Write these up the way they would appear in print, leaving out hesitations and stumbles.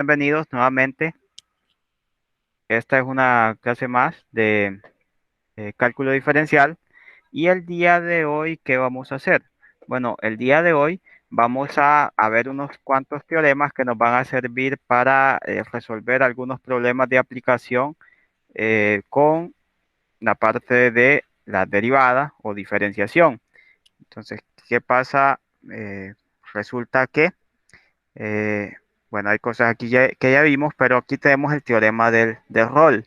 Bienvenidos nuevamente. Esta es una clase más de cálculo diferencial. Y el día de hoy, ¿qué vamos a hacer? Bueno, el día de hoy vamos a ver unos cuantos teoremas que nos van a servir para resolver algunos problemas de aplicación con la parte de la derivada o diferenciación. Entonces, ¿qué pasa? Resulta que Eh, bueno, hay cosas aquí que ya vimos, pero aquí tenemos el teorema del rol.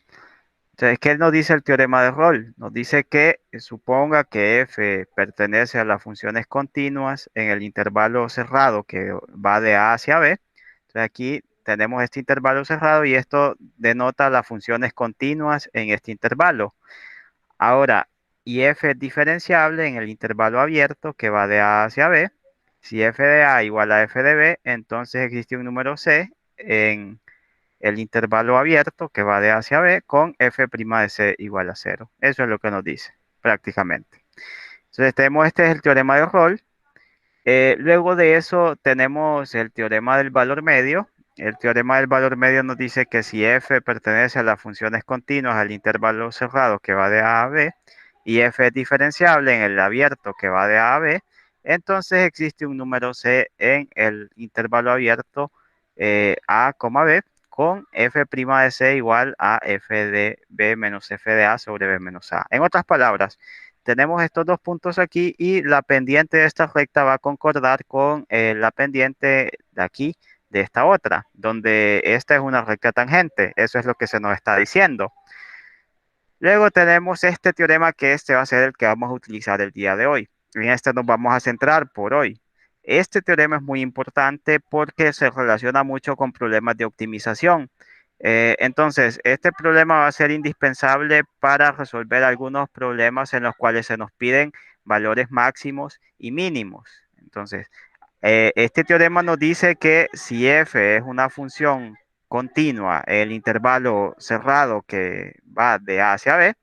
Entonces, ¿qué nos dice el teorema de rol? Nos dice que suponga que f pertenece a las funciones continuas en el intervalo cerrado que va de A hacia B. Entonces, aquí tenemos este intervalo cerrado y esto denota las funciones continuas en este intervalo. Ahora, y f es diferenciable en el intervalo abierto que va de A hacia B. Si f de A igual a f de B, entonces existe un número C en el intervalo abierto que va de A hacia B con f' de C igual a cero. Eso es lo que nos dice prácticamente. Entonces tenemos este es el teorema de Rolle. Luego de eso tenemos el teorema del valor medio. El teorema del valor medio nos dice que si f pertenece a las funciones continuas al intervalo cerrado que va de A a B y f es diferenciable en el abierto que va de A a B, entonces existe un número C en el intervalo abierto A, B con f' de C igual a f de B menos f de A sobre B menos A. En otras palabras, tenemos estos dos puntos aquí y la pendiente de esta recta va a concordar con la pendiente de aquí, de esta otra, donde esta es una recta tangente. Eso es lo que se nos está diciendo. Luego tenemos este teorema que este va a ser el que vamos a utilizar el día de hoy. En este nos vamos a centrar por hoy. Este teorema es muy importante porque se relaciona mucho con problemas de optimización. Entonces, este problema va a ser indispensable para resolver algunos problemas en los cuales se nos piden valores máximos y mínimos. Entonces, este teorema nos dice que si f es una función continua, el intervalo cerrado que va de A hacia B,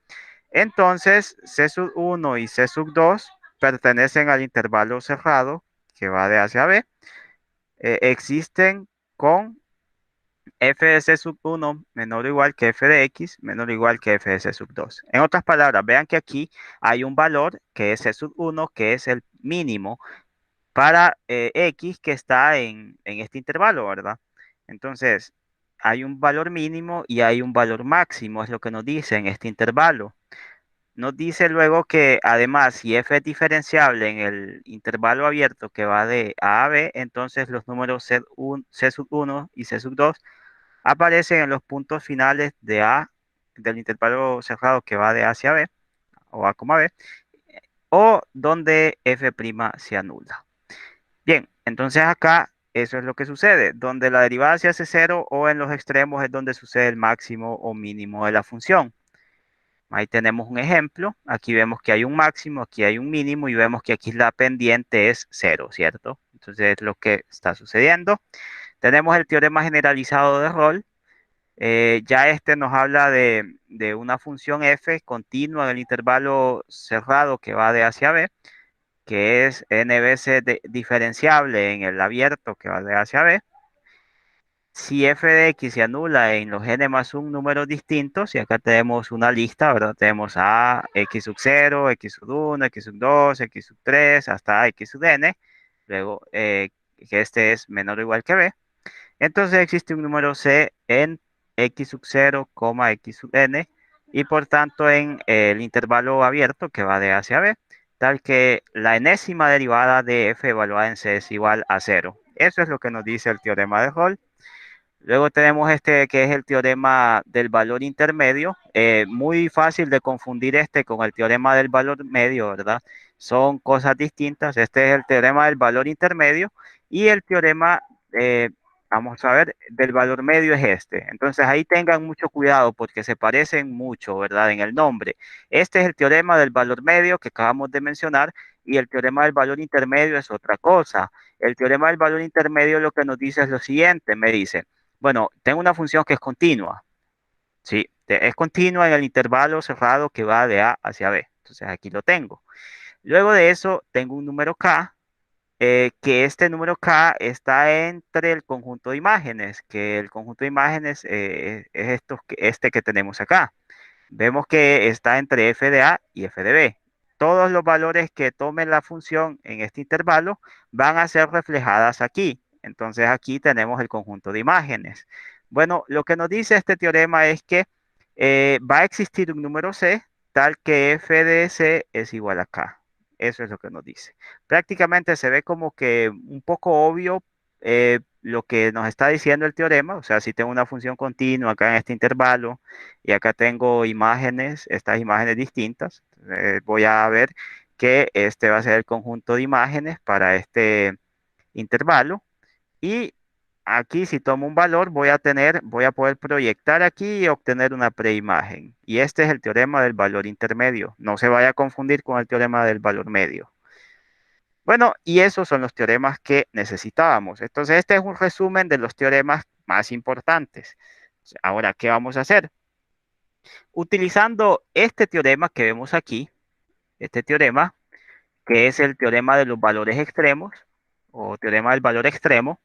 entonces C sub 1 y C sub 2 pertenecen al intervalo cerrado que va de A hacia B. Existen con f de C sub 1 menor o igual que f de x menor o igual que f de C sub 2. En otras palabras, vean que aquí hay un valor que es C sub 1, que es el mínimo para x que está en este intervalo, ¿verdad? Entonces, hay un valor mínimo y hay un valor máximo, es lo que nos dice en este intervalo. Nos dice luego que además, si f es diferenciable en el intervalo abierto que va de A a B, entonces los números C sub 1 y C sub 2 aparecen en los puntos finales de A, del intervalo cerrado que va de A hacia B, o A, B, o donde f' se anula. Bien, entonces acá eso es lo que sucede. Donde la derivada se hace cero o en los extremos es donde sucede el máximo o mínimo de la función. Ahí tenemos un ejemplo. Aquí vemos que hay un máximo, aquí hay un mínimo y vemos que aquí la pendiente es cero, ¿cierto? Entonces es lo que está sucediendo. Tenemos el teorema generalizado de Rolle. Ya este nos habla de una función f continua en el intervalo cerrado que va de hacia b, que es n veces diferenciable en el abierto que va de hacia b. Si f de x se anula en los n más un números distintos, y acá tenemos una lista, ¿verdad? Tenemos a x sub 0, x sub 1, x sub 2, x sub 3, hasta x sub n, luego que este es menor o igual que b. Entonces existe un número c en x sub 0, x sub n, y por tanto en el intervalo abierto que va de A hacia b, tal que la enésima derivada de f evaluada en c es igual a cero. Eso es lo que nos dice el teorema de Rolle. Luego tenemos este que es el teorema del valor intermedio. Muy fácil de confundir este con el teorema del valor medio, ¿verdad? Son cosas distintas. Este es el teorema del valor intermedio y el teorema, vamos a ver, del valor medio es este. Entonces ahí tengan mucho cuidado porque se parecen mucho, ¿verdad? En el nombre. Este es el teorema del valor medio que acabamos de mencionar y el teorema del valor intermedio es otra cosa. El teorema del valor intermedio lo que nos dice es lo siguiente, me dice. Bueno, tengo una función que es continua, ¿sí? Es continua en el intervalo cerrado que va de A hacia B. Entonces aquí lo tengo. Luego de eso, tengo un número K que este número K está entre el conjunto de imágenes, que el conjunto de imágenes es este que tenemos acá. Vemos que está entre f de A y f de B. Todos los valores que tome la función en este intervalo van a ser reflejadas aquí. Entonces aquí tenemos el conjunto de imágenes. Bueno, lo que nos dice este teorema es que va a existir un número C tal que f de C es igual a K. Eso es lo que nos dice. Prácticamente se ve como que un poco obvio lo que nos está diciendo el teorema. O sea, si tengo una función continua acá en este intervalo, y acá tengo imágenes, estas imágenes distintas. Voy a ver que este va a ser el conjunto de imágenes para este intervalo. Y aquí si tomo un valor voy a poder proyectar aquí y obtener una preimagen. Y este es el teorema del valor intermedio. No se vaya a confundir con el teorema del valor medio. Bueno, y esos son los teoremas que necesitábamos. Entonces, este es un resumen de los teoremas más importantes. Ahora, ¿qué vamos a hacer? Utilizando este teorema que vemos aquí, este teorema, que es el teorema de los valores extremos o teorema del valor extremo,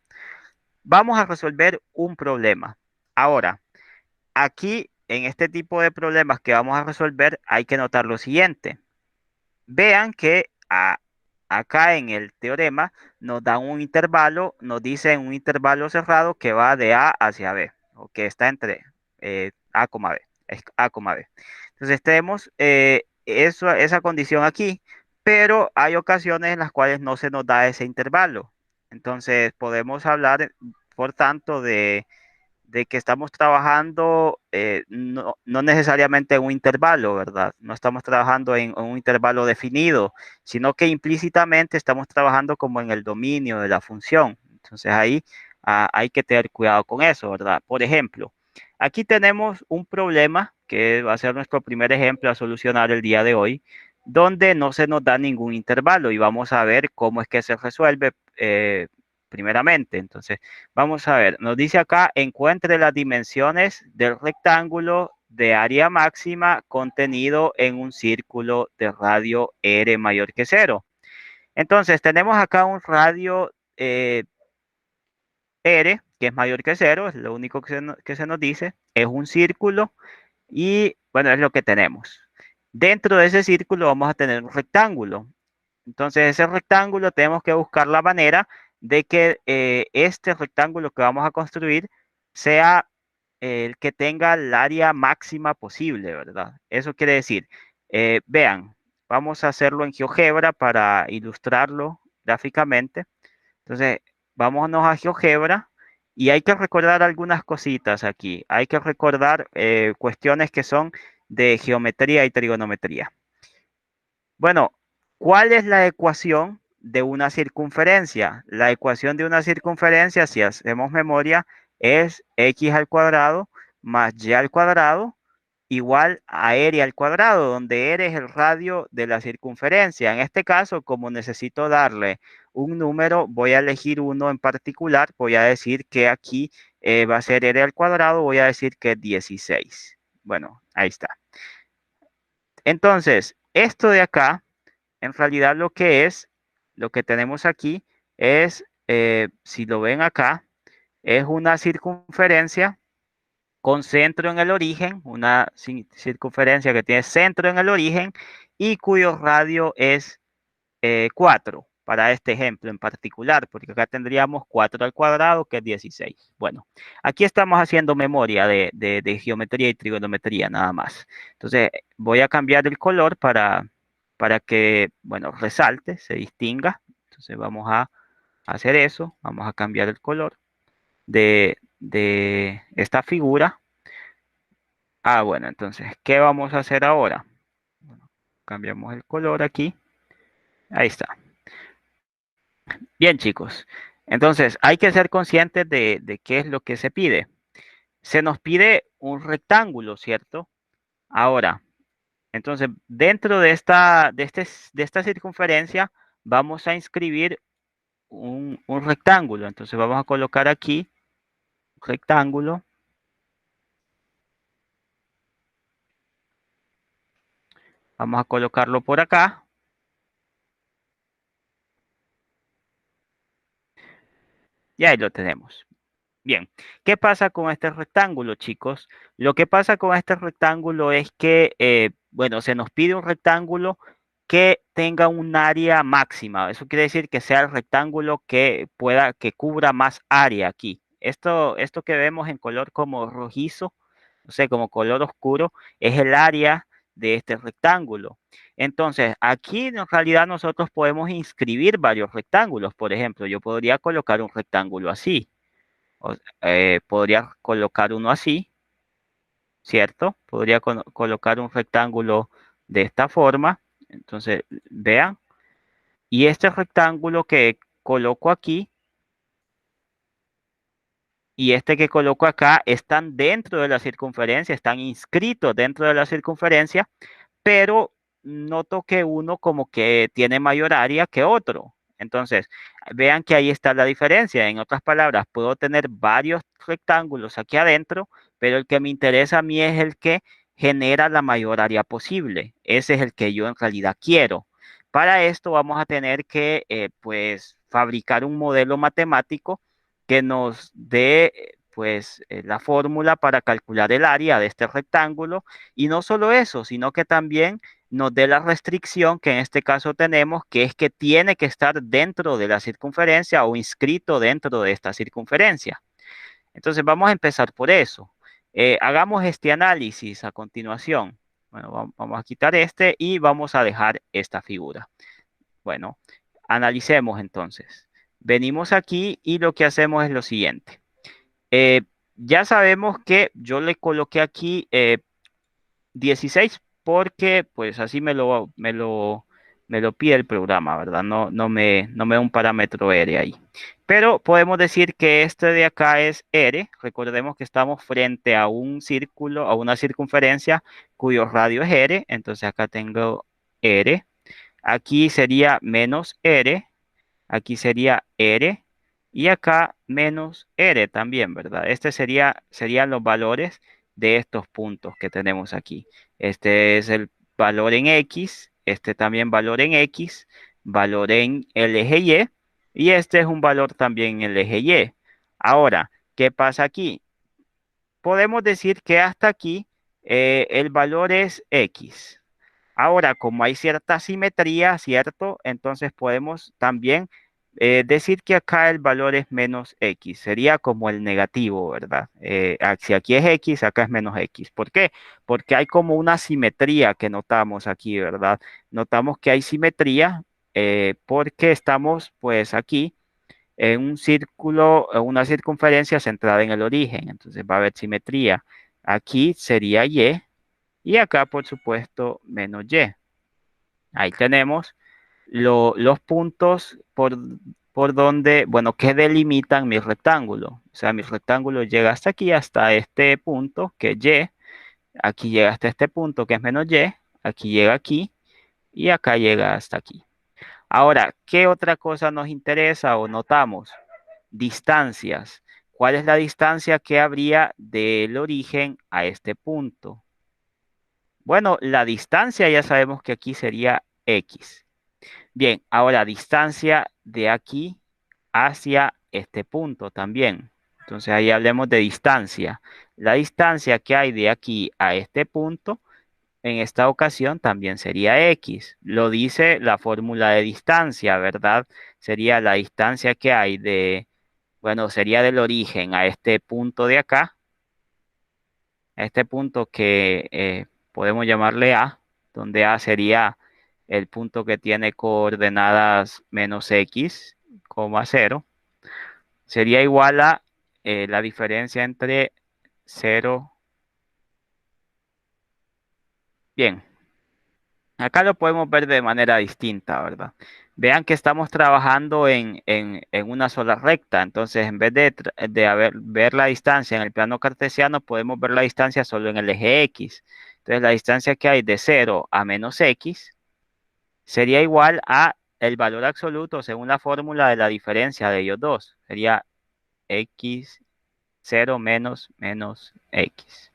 vamos a resolver un problema. Ahora, aquí en este tipo de problemas que vamos a resolver hay que notar lo siguiente. Vean que acá en el teorema nos dan un intervalo, nos dicen un intervalo cerrado que va de A hacia B, o que está entre A, B, es A, B. Entonces tenemos esa condición aquí, pero hay ocasiones en las cuales no se nos da ese intervalo. Entonces podemos hablar, por tanto, de que estamos trabajando no necesariamente en un intervalo, ¿verdad? No estamos trabajando en un intervalo definido, sino que implícitamente estamos trabajando como en el dominio de la función. Entonces ahí hay que tener cuidado con eso, ¿verdad? Por ejemplo, aquí tenemos un problema que va a ser nuestro primer ejemplo a solucionar el día de hoy, donde no se nos da ningún intervalo y vamos a ver cómo es que se resuelve primeramente. Entonces, vamos a ver, nos dice acá, encuentre las dimensiones del rectángulo de área máxima contenido en un círculo de radio R mayor que cero. Entonces, tenemos acá un radio R, que es mayor que cero, es lo único que se nos dice, es un círculo y, bueno, es lo que tenemos. Dentro de ese círculo vamos a tener un rectángulo. Entonces, ese rectángulo tenemos que buscar la manera de que este rectángulo que vamos a construir sea el que tenga el área máxima posible, ¿verdad? Eso quiere decir, vean, vamos a hacerlo en GeoGebra para ilustrarlo gráficamente. Entonces, vámonos a GeoGebra y hay que recordar algunas cositas aquí. Hay que recordar cuestiones que son de geometría y trigonometría. Bueno, ¿cuál es la ecuación de una circunferencia? La ecuación de una circunferencia, si hacemos memoria, es x al cuadrado más y al cuadrado igual a r al cuadrado, donde r es el radio de la circunferencia. En este caso, como necesito darle un número, voy a elegir uno en particular. Voy a decir que aquí va a ser r al cuadrado, voy a decir que es 16. Bueno, ahí está. Entonces, esto de acá en realidad lo que tenemos aquí es, si lo ven acá, es una circunferencia con centro en el origen, una circunferencia que tiene centro en el origen y cuyo radio es 4 para este ejemplo en particular, porque acá tendríamos 4 al cuadrado, que es 16. Bueno, aquí estamos haciendo memoria de geometría y trigonometría nada más. Entonces, voy a cambiar el color para que, bueno, resalte, se distinga. Entonces, vamos a hacer eso. Vamos a cambiar el color de esta figura. Ah, bueno, entonces, ¿qué vamos a hacer ahora? Bueno, cambiamos el color aquí. Ahí está. Bien, chicos. Entonces, hay que ser conscientes de qué es lo que se pide. Se nos pide un rectángulo, ¿cierto? Ahora, entonces, dentro de esta circunferencia, vamos a inscribir un rectángulo. Entonces, vamos a colocar aquí rectángulo. Vamos a colocarlo por acá. Y ahí lo tenemos. Bien, ¿qué pasa con este rectángulo, chicos? Lo que pasa con este rectángulo es que, bueno, se nos pide un rectángulo que tenga un área máxima. Eso quiere decir que sea el rectángulo que pueda, que cubra más área aquí. Esto que vemos en color como rojizo, no sé, como color oscuro, es el área de este rectángulo. Entonces, aquí en realidad nosotros podemos inscribir varios rectángulos. Por ejemplo, yo podría colocar un rectángulo así. Podría colocar uno así, ¿cierto? Podría colocar un rectángulo de esta forma. Entonces, vean. Y este rectángulo que coloco aquí y este que coloco acá están dentro de la circunferencia, están inscritos dentro de la circunferencia, pero noto que uno como que tiene mayor área que otro. Entonces, vean que ahí está la diferencia. En otras palabras, puedo tener varios rectángulos aquí adentro, pero el que me interesa a mí es el que genera la mayor área posible. Ese es el que yo en realidad quiero. Para esto vamos a tener que, pues, fabricar un modelo matemático que nos dé, pues, la fórmula para calcular el área de este rectángulo y no solo eso, sino que también nos dé la restricción que en este caso tenemos, que es que tiene que estar dentro de la circunferencia o inscrito dentro de esta circunferencia. Entonces vamos a empezar por eso. Hagamos este análisis a continuación. Bueno, vamos a quitar este y vamos a dejar esta figura. Bueno, analicemos entonces. Venimos aquí y lo que hacemos es lo siguiente. Eh, ya sabemos que yo le coloqué aquí 16 porque pues así me lo pide el programa, ¿verdad? No me da un parámetro R ahí. Pero podemos decir que este de acá es R. Recordemos que estamos frente a un círculo, a una circunferencia cuyo radio es R. Entonces acá tengo R. Aquí sería menos R. Aquí sería R y acá menos R también, ¿verdad? Serían los valores de estos puntos que tenemos aquí. Este es el valor en X, este también valor en X, valor en el eje y este es un valor también en el eje Y. Ahora, ¿qué pasa aquí? Podemos decir que hasta aquí el valor es X. Ahora, como hay cierta simetría, ¿cierto? Entonces podemos también decir que acá el valor es menos X. Sería como el negativo, ¿verdad? Si aquí es X, acá es menos X. ¿Por qué? Porque hay como una simetría que notamos aquí, ¿verdad? Notamos que hay simetría porque estamos pues aquí en un círculo, en una circunferencia centrada en el origen. Entonces va a haber simetría. Aquí sería Y y acá, por supuesto, menos Y. Ahí tenemos los puntos por donde, bueno, que delimitan mi rectángulo. O sea, mi rectángulo llega hasta aquí, hasta este punto, que es Y. Aquí llega hasta este punto, que es menos Y. Aquí llega aquí. Y acá llega hasta aquí. Ahora, ¿qué otra cosa nos interesa o notamos? Distancias. ¿Cuál es la distancia que habría del origen a este punto? Bueno, la distancia ya sabemos que aquí sería X. Bien, ahora distancia de aquí hacia este punto también. Entonces ahí hablemos de distancia. La distancia que hay de aquí a este punto, en esta ocasión también sería X. Lo dice la fórmula de distancia, ¿verdad? Sería la distancia que hay bueno, sería del origen a este punto de acá, a este punto que podemos llamarle A, donde A sería el punto que tiene coordenadas menos X, coma 0, sería igual a la diferencia entre 0. Bien, acá lo podemos ver de manera distinta, ¿verdad? Vean que estamos trabajando en una sola recta, entonces en vez ver la distancia en el plano cartesiano, podemos ver la distancia solo en el eje X. Entonces la distancia que hay de 0 a menos X sería igual a el valor absoluto según la fórmula de la diferencia de ellos dos. Sería X 0 menos X,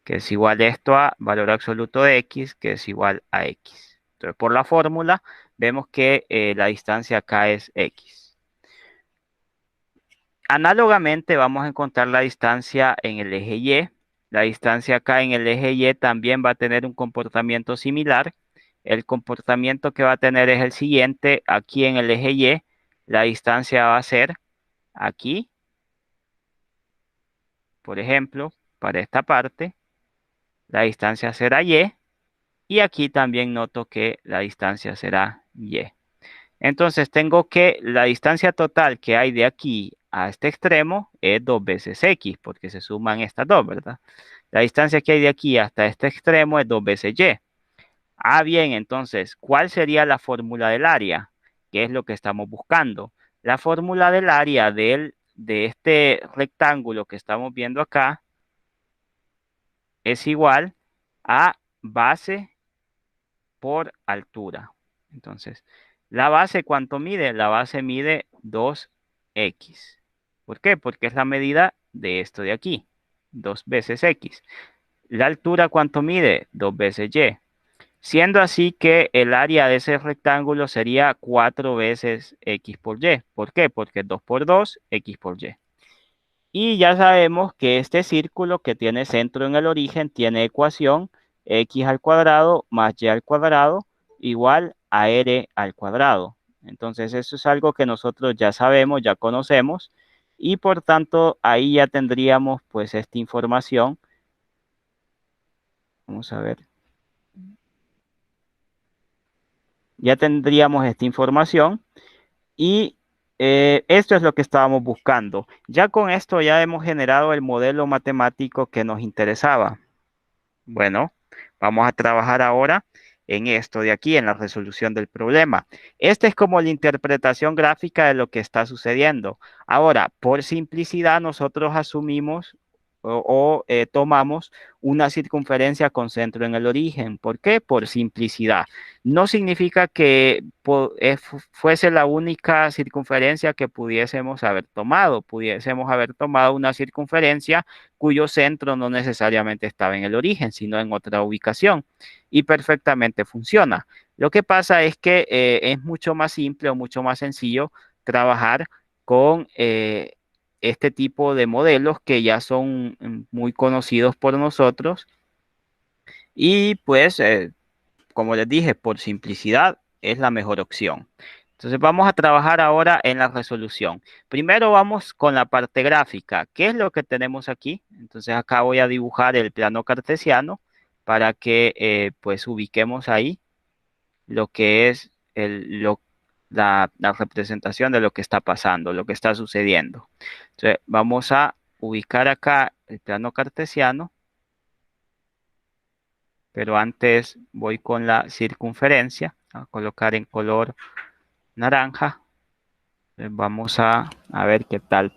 que es igual esto a valor absoluto de X, que es igual a X. Entonces, por la fórmula, vemos que la distancia acá es X. Análogamente vamos a encontrar la distancia en el eje Y. La distancia acá en el eje Y también va a tener un comportamiento similar. El comportamiento que va a tener es el siguiente. Aquí en el eje Y, la distancia va a ser aquí, por ejemplo, para esta parte, la distancia será Y. Y aquí también noto que la distancia será Y. Entonces tengo que la distancia total que hay de aquí a este extremo es 2 veces X, porque se suman estas dos, ¿verdad? La distancia que hay de aquí hasta este extremo es 2 veces Y. Ah, bien, entonces, ¿cuál sería la fórmula del área? ¿Qué es lo que estamos buscando? La fórmula del área de este rectángulo que estamos viendo acá es igual a base por altura. Entonces, la base, ¿cuánto mide? La base mide 2x. ¿Por qué? Porque es la medida de esto de aquí, 2 veces x. La altura, ¿cuánto mide? 2 veces y. Siendo así que el área de ese rectángulo sería 4 veces x por y. ¿Por qué? Porque 2 por 2, x por y. Y ya sabemos que este círculo que tiene centro en el origen tiene ecuación x al cuadrado más y al cuadrado igual a r al cuadrado. Entonces eso es algo que nosotros ya sabemos, ya conocemos y por tanto ahí ya tendríamos pues esta información. Vamos a ver. Ya tendríamos esta información y esto es lo que estábamos buscando. Ya con esto ya hemos generado el modelo matemático que nos interesaba. Bueno, vamos a trabajar ahora en esto de aquí, en la resolución del problema. Esta es como la interpretación gráfica de lo que está sucediendo. Ahora, por simplicidad, nosotros asumimos tomamos una circunferencia con centro en el origen. ¿Por qué? Por simplicidad. No significa que fuese la única circunferencia que pudiésemos haber tomado. Pudiésemos haber tomado una circunferencia cuyo centro no necesariamente estaba en el origen, sino en otra ubicación. Y perfectamente funciona. Lo que pasa es que es mucho más simple o mucho más sencillo trabajar con este tipo de modelos que ya son muy conocidos por nosotros. Y pues, como les dije, por simplicidad es la mejor opción. Entonces vamos a trabajar ahora en la resolución. Primero vamos con la parte gráfica. ¿Qué es lo que tenemos aquí? Entonces acá voy a dibujar el plano cartesiano para que pues ubiquemos ahí lo que es la representación de lo que está pasando, lo que está sucediendo. Entonces vamos a ubicar acá el plano cartesiano, pero antes voy con la circunferencia, a colocar en color naranja. Vamos a ver qué tal.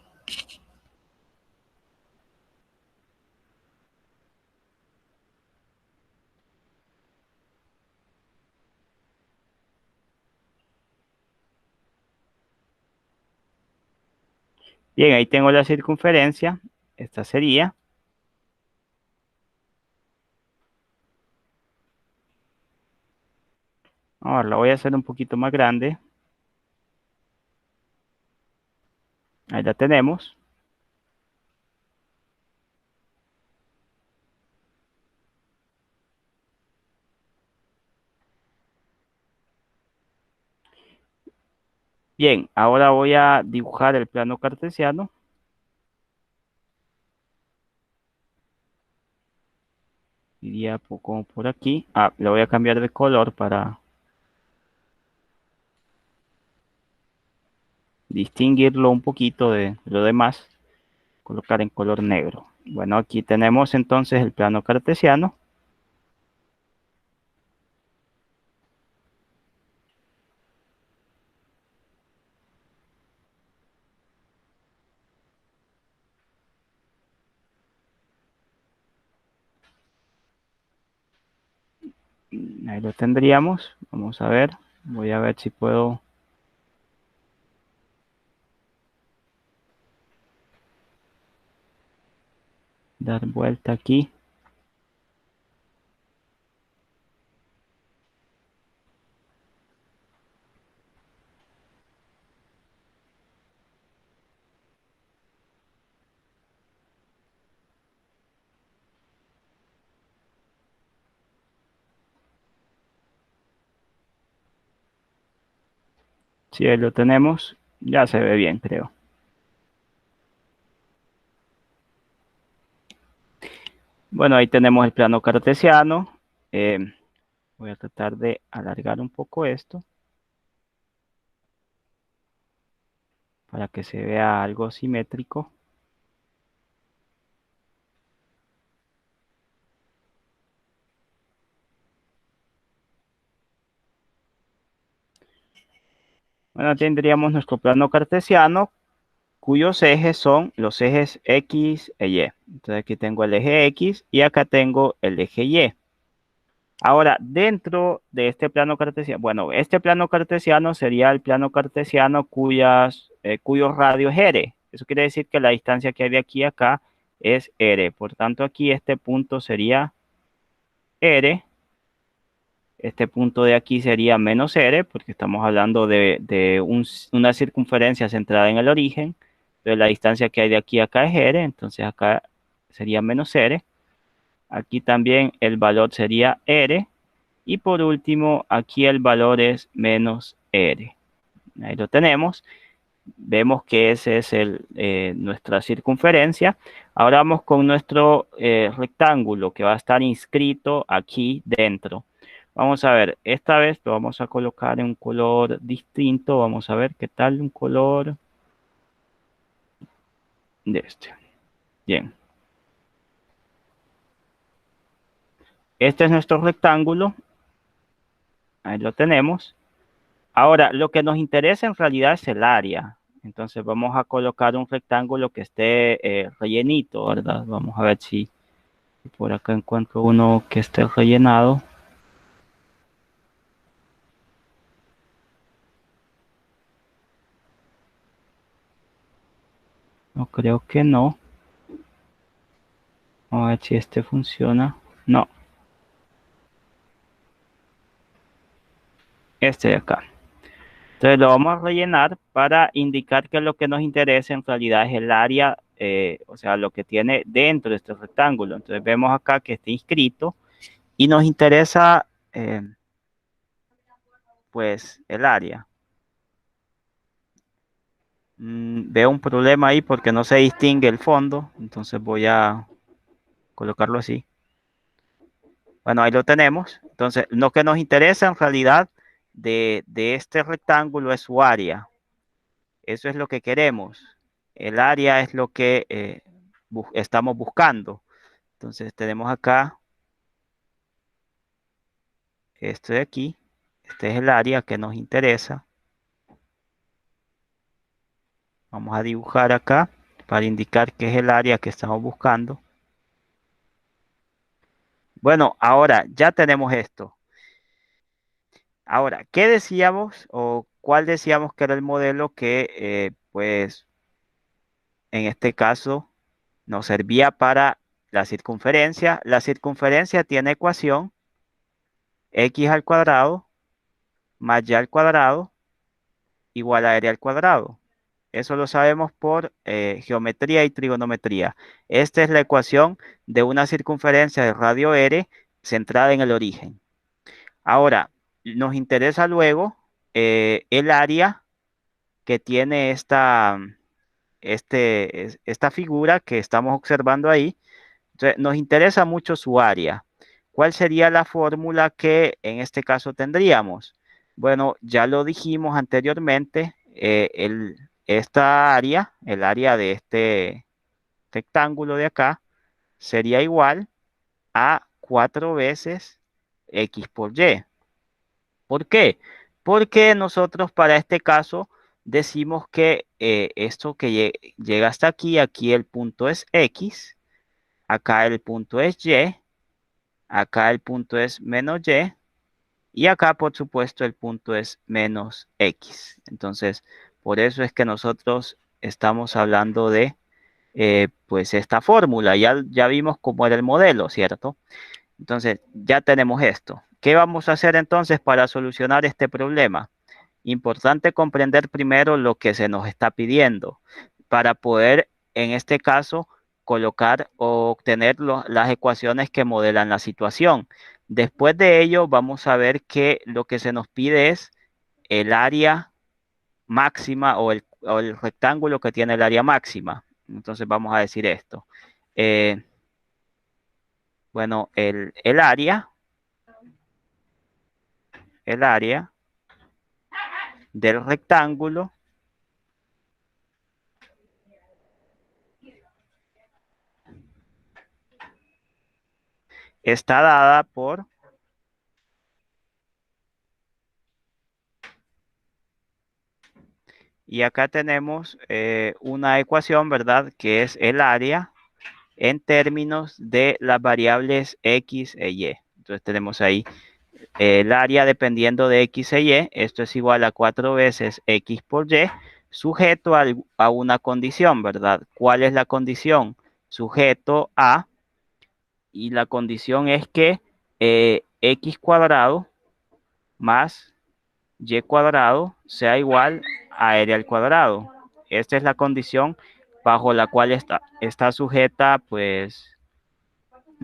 Bien, ahí tengo la circunferencia. Esta sería. Ahora la voy a hacer un poquito más grande. Ahí la tenemos. Bien, ahora voy a dibujar el plano cartesiano. Iría como por aquí. Ah, le voy a cambiar de color para distinguirlo un poquito de lo demás. Colocar en color negro. Bueno, aquí tenemos entonces el plano cartesiano. Ahí lo tendríamos. Vamos a ver. Voy a ver si puedo dar vuelta aquí. Si ahí lo tenemos, ya se ve bien, creo. Bueno, ahí tenemos el plano cartesiano. Eh, Voy a tratar de alargar un poco esto para que se vea algo simétrico. Bueno, tendríamos nuestro plano cartesiano cuyos ejes son los ejes X e Y. Entonces aquí tengo el eje X y acá tengo el eje Y. Ahora, dentro de este plano cartesiano, bueno, este plano cartesiano sería el plano cartesiano cuyo radio es r. Eso quiere decir que la distancia que hay de aquí a acá es r. Por tanto, aquí este punto sería r. Este punto de aquí sería menos r, porque estamos hablando de una circunferencia centrada en el origen. Entonces, la distancia que hay de aquí a acá es r, entonces acá sería menos r. Aquí también el valor sería r. Y por último, aquí el valor es menos r. Ahí lo tenemos. Vemos que ese es nuestra circunferencia. Ahora vamos con nuestro rectángulo que va a estar inscrito aquí dentro. Vamos a ver, esta vez lo vamos a colocar en un color distinto. Vamos a ver qué tal un color de este. Bien. Este es nuestro rectángulo. Ahí lo tenemos. Ahora, lo que nos interesa en realidad es el área. Entonces vamos a colocar un rectángulo que esté rellenito, ¿verdad? Vamos a ver si por acá encuentro uno que esté rellenado. No creo que no. Vamos a ver si este funciona. No, este de acá. Entonces lo vamos a rellenar para indicar que lo que nos interesa en realidad es el área, o sea, lo que tiene dentro de este rectángulo. Entonces vemos acá que está inscrito y nos interesa pues el área. Veo un problema ahí porque no se distingue el fondo, entonces voy a colocarlo así. Bueno, ahí lo tenemos. Entonces, lo que nos interesa en realidad de este rectángulo es su área. Eso es lo que queremos. El área es lo que estamos buscando. Entonces, tenemos acá esto de aquí. Este es el área que nos interesa. Vamos a dibujar acá para indicar qué es el área que estamos buscando. Bueno, ahora ya tenemos esto. Ahora, ¿qué decíamos o cuál decíamos que era el modelo que, pues, en este caso nos servía para la circunferencia? La circunferencia tiene ecuación x al cuadrado más y al cuadrado igual a r al cuadrado. Eso lo sabemos por geometría y trigonometría. Esta es la ecuación de una circunferencia de radio r centrada en el origen. Ahora, nos interesa luego el área que tiene esta figura que estamos observando ahí. Entonces, nos interesa mucho su área. ¿Cuál sería la fórmula que en este caso tendríamos? Bueno, ya lo dijimos anteriormente, esta área, el área de este rectángulo de acá, sería igual a 4 veces x por y. ¿Por qué? Porque nosotros para este caso decimos que esto que llega hasta aquí, aquí el punto es x, acá el punto es y, acá el punto es menos y acá por supuesto el punto es menos x. Entonces, por eso es que nosotros estamos hablando de pues esta fórmula. Ya vimos cómo era el modelo, ¿cierto? Entonces, ya tenemos esto. ¿Qué vamos a hacer entonces para solucionar este problema? Importante comprender primero lo que se nos está pidiendo para poder, en este caso, colocar o obtener las ecuaciones que modelan la situación. Después de ello, vamos a ver que lo que se nos pide es el área máxima o el rectángulo que tiene el área máxima. Entonces vamos a decir esto. Eh, bueno, el área del rectángulo está dada por, y acá tenemos una ecuación, ¿verdad? Que es el área en términos de las variables x e y. Entonces tenemos ahí el área dependiendo de x e y. Esto es igual a 4 veces x por y, sujeto a una condición, ¿verdad? ¿Cuál es la condición? Sujeto a, y la condición es que x cuadrado más y cuadrado sea igual a r al cuadrado. Esta es la condición bajo la cual está sujeta, pues,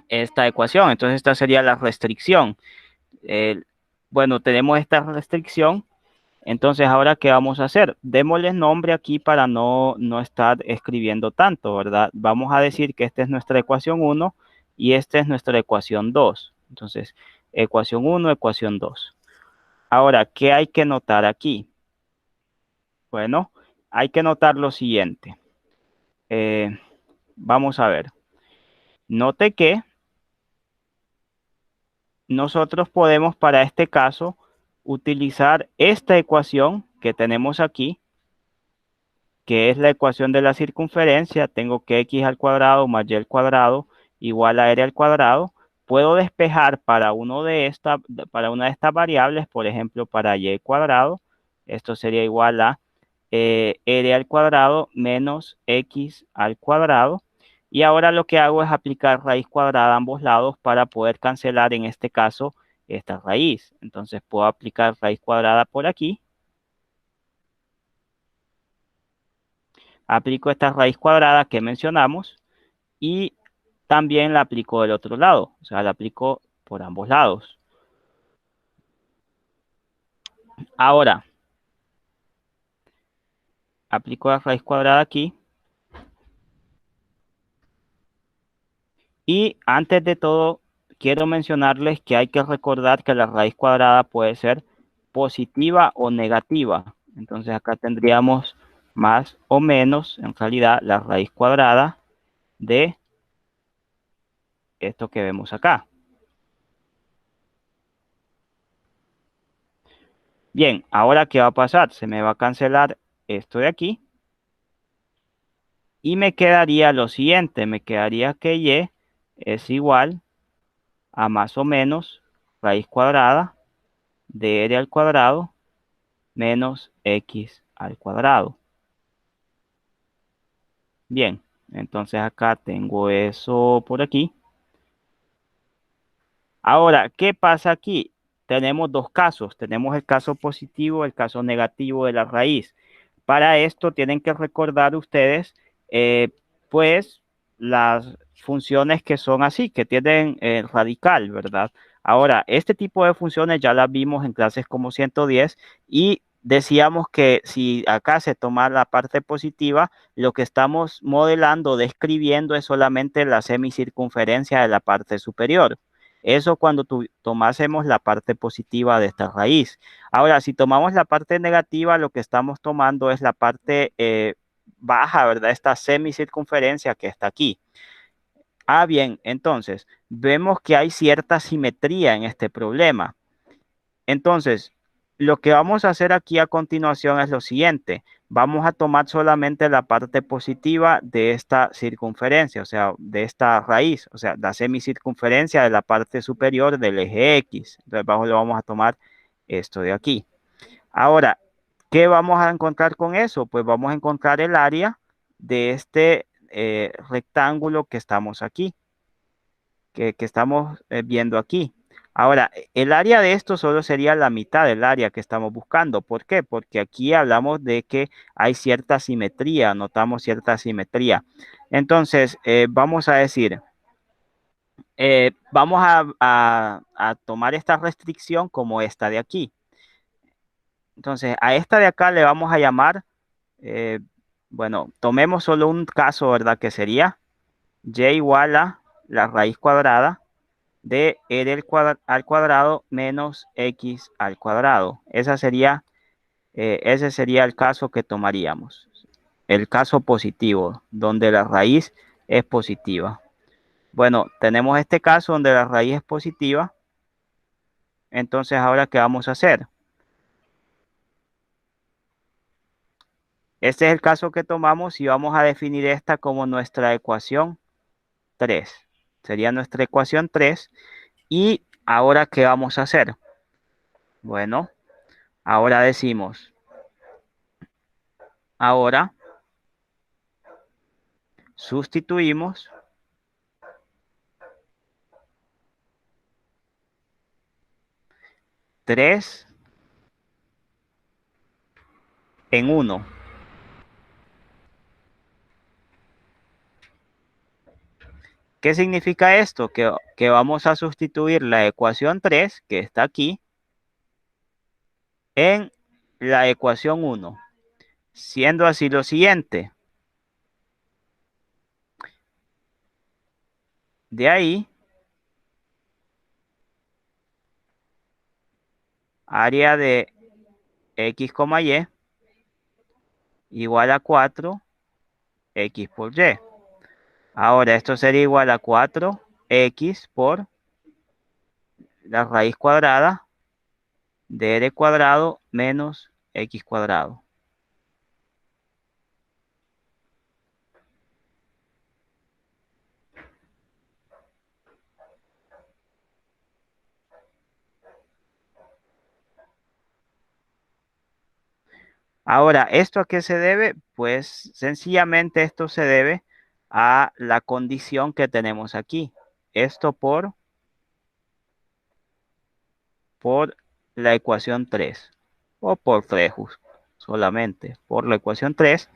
esta ecuación. Entonces, esta sería la restricción. Eh, bueno, tenemos esta restricción. Entonces, ahora, ¿qué vamos a hacer? Démosle nombre aquí para no estar escribiendo tanto, ¿verdad? Vamos a decir que esta es nuestra ecuación 1 y esta es nuestra ecuación 2. Entonces, ecuación 1, ecuación 2. Ahora, ¿qué hay que notar aquí? Bueno, hay que notar lo siguiente. Vamos a ver. Note que nosotros podemos para este caso utilizar esta ecuación que tenemos aquí, que es la ecuación de la circunferencia. Tengo que x al cuadrado más y al cuadrado igual a r al cuadrado. Puedo despejar para una de estas variables, por ejemplo, para y cuadrado. Esto sería igual a r al cuadrado menos x al cuadrado. Y ahora lo que hago es aplicar raíz cuadrada a ambos lados para poder cancelar en este caso esta raíz. Entonces puedo aplicar raíz cuadrada por aquí. Aplico esta raíz cuadrada que mencionamos y también la aplico del otro lado. O sea, la aplico por ambos lados. Ahora, aplico la raíz cuadrada aquí. Y antes de todo, quiero mencionarles que hay que recordar que la raíz cuadrada puede ser positiva o negativa. Entonces acá tendríamos más o menos, en realidad, la raíz cuadrada de esto que vemos acá. Bien, ahora ¿qué va a pasar? Se me va a cancelar esto de aquí. Y me quedaría lo siguiente, me quedaría que y es igual a más o menos raíz cuadrada de r al cuadrado menos x al cuadrado. Bien, entonces acá tengo eso por aquí. Ahora, ¿qué pasa aquí? Tenemos dos casos. Tenemos el caso positivo, el caso negativo de la raíz. Para esto tienen que recordar ustedes, pues, las funciones que son así, que tienen radical, ¿verdad? Ahora, este tipo de funciones ya las vimos en clases como 110 y decíamos que si acá se toma la parte positiva, lo que estamos modelando, describiendo es solamente la semicircunferencia de la parte superior. Eso cuando tomásemos la parte positiva de esta raíz. Ahora, si tomamos la parte negativa, lo que estamos tomando es la parte baja, ¿verdad? Esta semicircunferencia que está aquí. Ah, bien, entonces, vemos que hay cierta simetría en este problema. Entonces, lo que vamos a hacer aquí a continuación es lo siguiente. Vamos a tomar solamente la parte positiva de esta circunferencia, o sea, de esta raíz, o sea, la semicircunferencia de la parte superior del eje X. Entonces, bajo lo vamos a tomar esto de aquí. Ahora, ¿qué vamos a encontrar con eso? Pues vamos a encontrar el área de este rectángulo que estamos aquí, que estamos viendo aquí. Ahora, el área de esto solo sería la mitad del área que estamos buscando. ¿Por qué? Porque aquí hablamos de que hay cierta simetría, notamos cierta simetría. Entonces, vamos a decir, vamos a tomar esta restricción como esta de aquí. Entonces, a esta de acá le vamos a llamar, bueno, tomemos solo un caso, ¿verdad? Que sería y igual a la raíz cuadrada de al cuadrado menos x al cuadrado. Ese sería el caso que tomaríamos. El caso positivo, donde la raíz es positiva. Bueno, tenemos este caso donde la raíz es positiva. Entonces, ahora, ¿qué vamos a hacer? Este es el caso que tomamos y vamos a definir esta como nuestra ecuación 3. Sería nuestra ecuación 3. Y ahora, ¿qué vamos a hacer? Bueno, ahora decimos, ahora sustituimos 3 en 1. ¿Qué significa esto? Que vamos a sustituir la ecuación 3, que está aquí, en la ecuación 1, siendo así lo siguiente. De ahí, área de x, y igual a 4 x por y. Ahora, esto sería igual a 4x por la raíz cuadrada de r cuadrado menos x cuadrado. Ahora, ¿esto a qué se debe? Pues sencillamente esto se debe a la condición que tenemos aquí. Esto por la ecuación 3 o por 3 solamente. Por la ecuación 3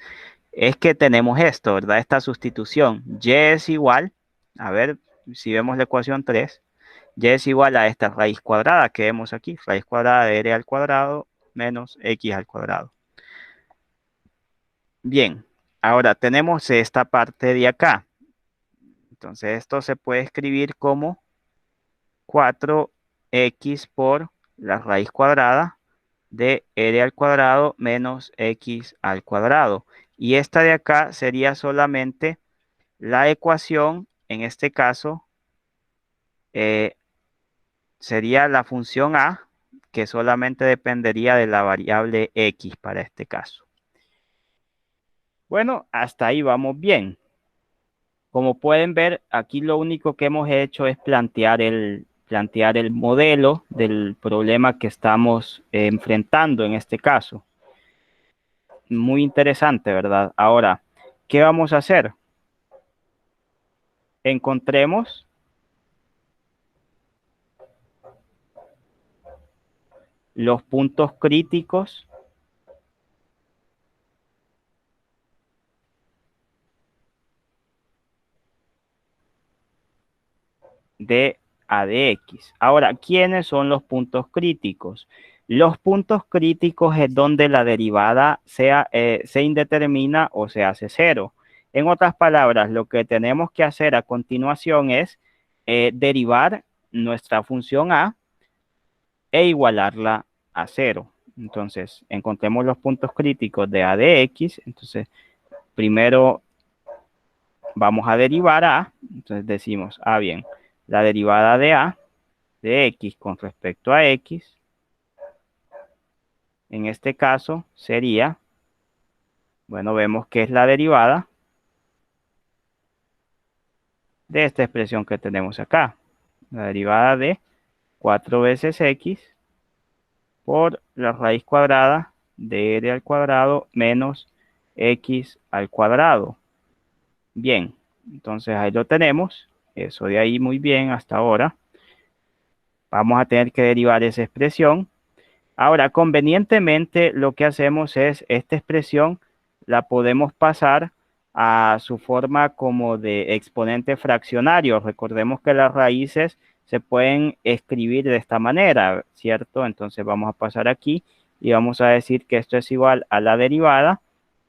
es que tenemos esto, ¿verdad? Esta sustitución. Y es igual, a ver si vemos la ecuación 3, y es igual a esta raíz cuadrada que vemos aquí, raíz cuadrada de r al cuadrado menos x al cuadrado. Bien, ahora tenemos esta parte de acá. Entonces esto se puede escribir como 4x por la raíz cuadrada de r al cuadrado menos x al cuadrado. Y esta de acá sería solamente la ecuación, en este caso, eh, sería la función a, que solamente dependería de la variable x para este caso. Bueno, hasta ahí vamos bien. Como pueden ver, aquí lo único que hemos hecho es plantear el modelo del problema que estamos enfrentando en este caso. Muy interesante, ¿verdad? Ahora, ¿qué vamos a hacer? Encontremos los puntos críticos de a de x. Ahora, ¿quiénes son los puntos críticos? Los puntos críticos es donde la derivada se indetermina o se hace cero. En otras palabras, lo que tenemos que hacer a continuación es derivar nuestra función a e igualarla a cero. Entonces, encontremos los puntos críticos de a de x. Entonces, primero vamos a derivar a. Entonces decimos, bien, la derivada de a de x con respecto a x, en este caso sería, bueno, vemos que es la derivada de esta expresión que tenemos acá. La derivada de 4 veces x por la raíz cuadrada de r al cuadrado menos x al cuadrado. Bien, entonces ahí lo tenemos. Eso de ahí muy bien hasta ahora. Vamos a tener que derivar esa expresión. Ahora, convenientemente, lo que hacemos es esta expresión la podemos pasar a su forma como de exponente fraccionario. Recordemos que las raíces se pueden escribir de esta manera, ¿cierto? Entonces vamos a pasar aquí y vamos a decir que esto es igual a la derivada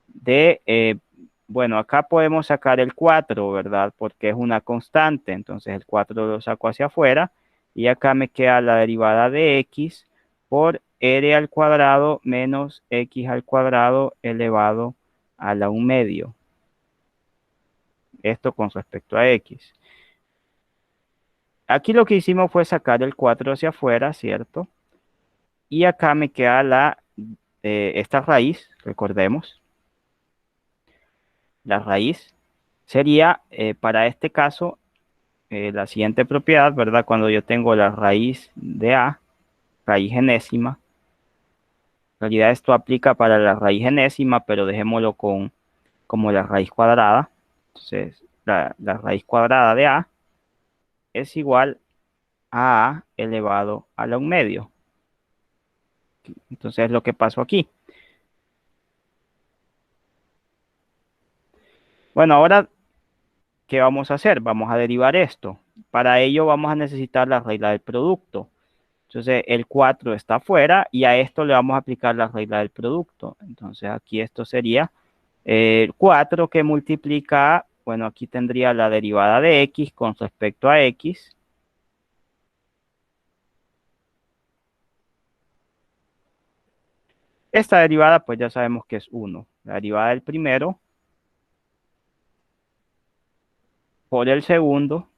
de, bueno, acá podemos sacar el 4, ¿verdad? Porque es una constante, entonces el 4 lo saco hacia afuera y acá me queda la derivada de x por r al cuadrado menos x al cuadrado elevado a la 1 medio. Esto con respecto a x. Aquí lo que hicimos fue sacar el 4 hacia afuera, ¿cierto? Y acá me queda esta raíz, recordemos, la raíz sería, para este caso, la siguiente propiedad, ¿verdad? Cuando yo tengo la raíz de a, raíz enésima, en realidad esto aplica para la raíz enésima, pero dejémoslo como la raíz cuadrada. Entonces, la raíz cuadrada de a es igual a elevado a la 1 medio. Entonces, lo que pasó aquí. Bueno, ahora, ¿qué vamos a hacer? Vamos a derivar esto. Para ello vamos a necesitar la regla del producto. Entonces el 4 está afuera y a esto le vamos a aplicar la regla del producto. Entonces aquí esto sería el 4 que multiplica, bueno, aquí tendría la derivada de x con respecto a x. Esta derivada pues ya sabemos que es 1. La derivada del primero por el segundo.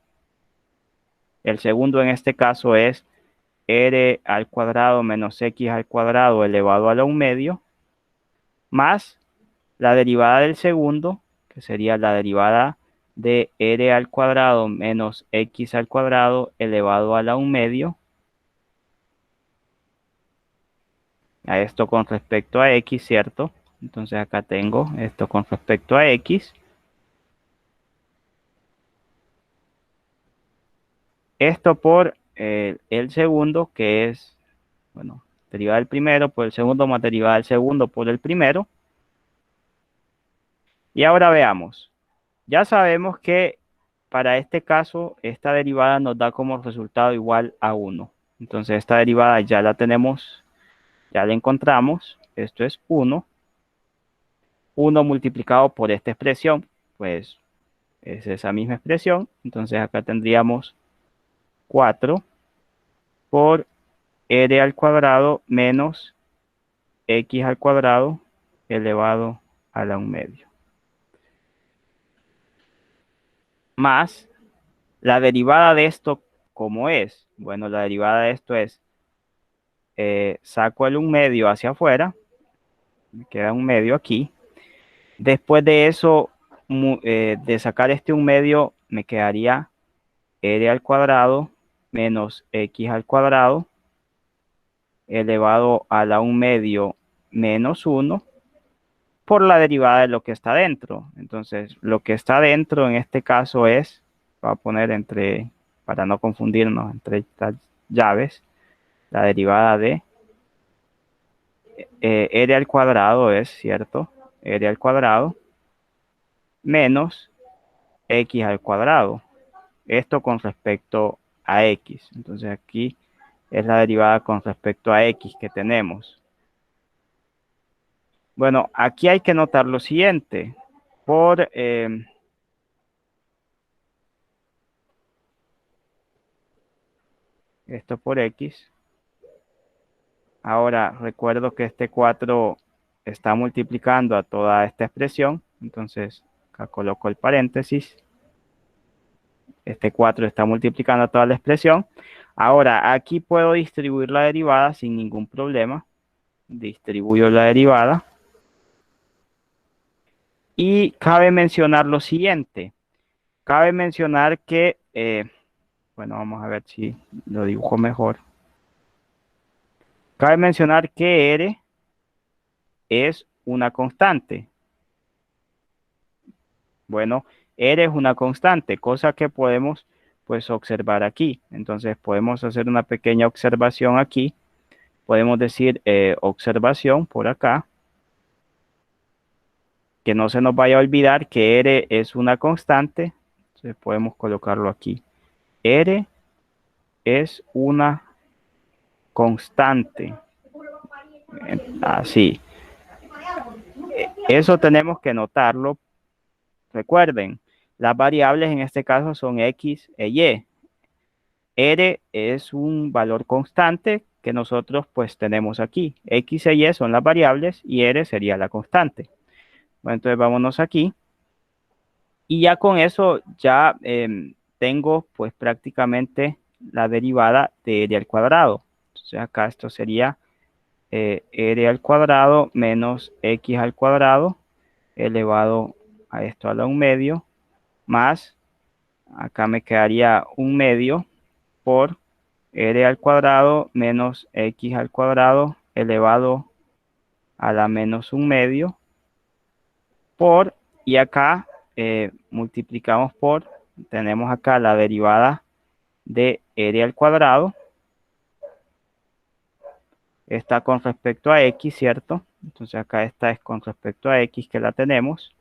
El segundo en este caso es r al cuadrado menos x al cuadrado elevado a la 1 medio, más la derivada del segundo, que sería la derivada de r al cuadrado menos x al cuadrado elevado a la 1 medio. A esto con respecto a x, ¿cierto? Entonces acá tengo esto con respecto a x. Esto por el segundo, que es, bueno, derivada del primero por el segundo más derivada del segundo por el primero. Y ahora veamos. Ya sabemos que para este caso, esta derivada nos da como resultado igual a 1. Entonces esta derivada ya la tenemos, ya la encontramos. Esto es 1. 1 multiplicado por esta expresión, pues es esa misma expresión. Entonces acá tendríamos 4 por r al cuadrado menos x al cuadrado elevado a la 1 medio. Más la derivada de esto, ¿cómo es? Bueno, la derivada de esto es, saco el 1 medio hacia afuera, me queda 1 medio aquí. Después de eso, de sacar este 1 medio, me quedaría r al cuadrado menos x al cuadrado elevado a la 1 medio menos 1 por la derivada de lo que está dentro. Entonces, lo que está dentro en este caso es, voy a poner entre, para no confundirnos, entre estas llaves, la derivada de r al cuadrado es, ¿cierto? R al cuadrado menos x al cuadrado. Esto con respecto a x. Entonces aquí es la derivada con respecto a x que tenemos. Bueno, aquí hay que notar lo siguiente. Por esto por x. Ahora recuerdo que este 4 está multiplicando a toda esta expresión. Entonces acá coloco el paréntesis. Este 4 está multiplicando a toda la expresión. Ahora aquí puedo distribuir la derivada sin ningún problema. Distribuyo la derivada. Y cabe mencionar lo siguiente. Cabe mencionar que, bueno, vamos a ver si lo dibujo mejor. Cabe mencionar que R es una constante. Bueno, R es una constante, cosa que podemos pues observar aquí. Entonces podemos hacer una pequeña observación aquí. Podemos decir observación por acá. Que no se nos vaya a olvidar que R es una constante. Entonces podemos colocarlo aquí. R es una constante. Así. Eso tenemos que notarlo. Recuerden, las variables en este caso son X e Y. R es un valor constante que nosotros pues tenemos aquí. X e Y son las variables y R sería la constante. Bueno, entonces vámonos aquí. Y ya con eso ya tengo pues prácticamente la derivada de R al cuadrado. Entonces acá esto sería R al cuadrado menos X al cuadrado elevado a esto a la 1/2 más, acá me quedaría 1/2 por R al cuadrado menos X al cuadrado elevado a la menos 1/2 por, y acá multiplicamos por, tenemos acá la derivada de R al cuadrado, está con respecto a X, ¿cierto? Entonces acá esta es con respecto a X que la tenemos,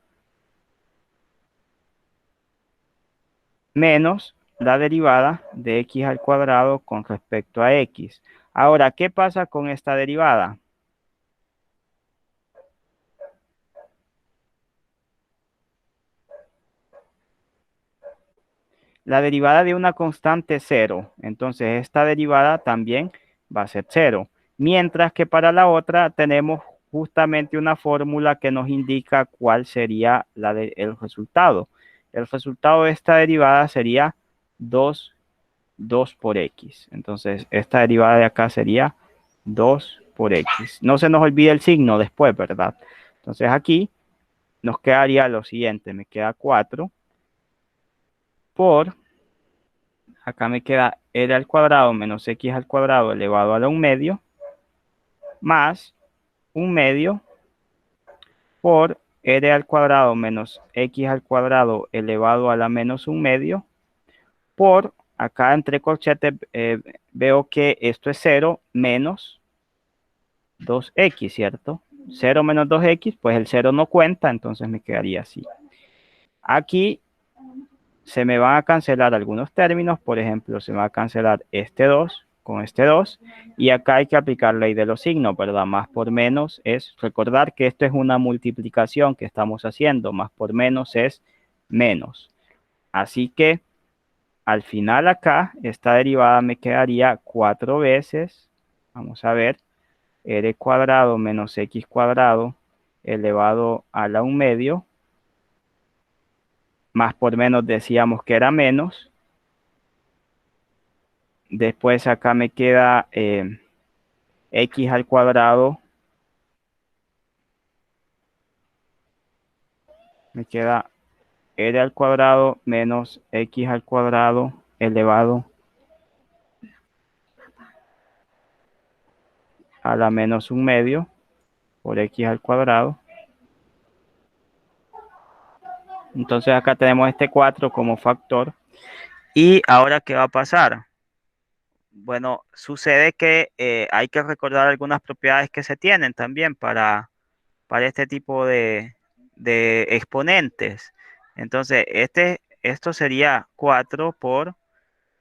menos la derivada de X al cuadrado con respecto a X. Ahora, ¿qué pasa con esta derivada? La derivada de una constante es 0, entonces esta derivada también va a ser 0. Mientras que para la otra tenemos justamente una fórmula que nos indica cuál sería el resultado. El resultado de esta derivada sería 2 por X. Entonces esta derivada de acá sería 2 por X. No se nos olvide el signo después, ¿verdad? Entonces aquí nos quedaría lo siguiente. Me queda 4 por, acá me queda R al cuadrado menos X al cuadrado elevado a la 1/2 más 1/2 por R al cuadrado menos X al cuadrado elevado a la menos 1/2 por, acá entre corchetes veo que esto es 0 menos 2X, ¿cierto? 0 menos 2X, pues el 0 no cuenta, entonces me quedaría así. Aquí se me van a cancelar algunos términos, por ejemplo, se me va a cancelar este 2 con este 2, y acá hay que aplicar ley de los signos, ¿verdad? Más por menos es, recordar que esto es una multiplicación que estamos haciendo, más por menos es menos. Así que al final acá, esta derivada me quedaría 4 veces, vamos a ver, R cuadrado menos X cuadrado elevado a la 1/2, más por menos decíamos que era menos. Después acá me queda X al cuadrado, me queda R al cuadrado menos X al cuadrado elevado a la menos 1/2 por X al cuadrado. Entonces acá tenemos este 4 como factor. ¿Y ahora qué va a pasar? Bueno, sucede que hay que recordar algunas propiedades que se tienen también para este tipo de exponentes. Entonces, esto sería 4 por,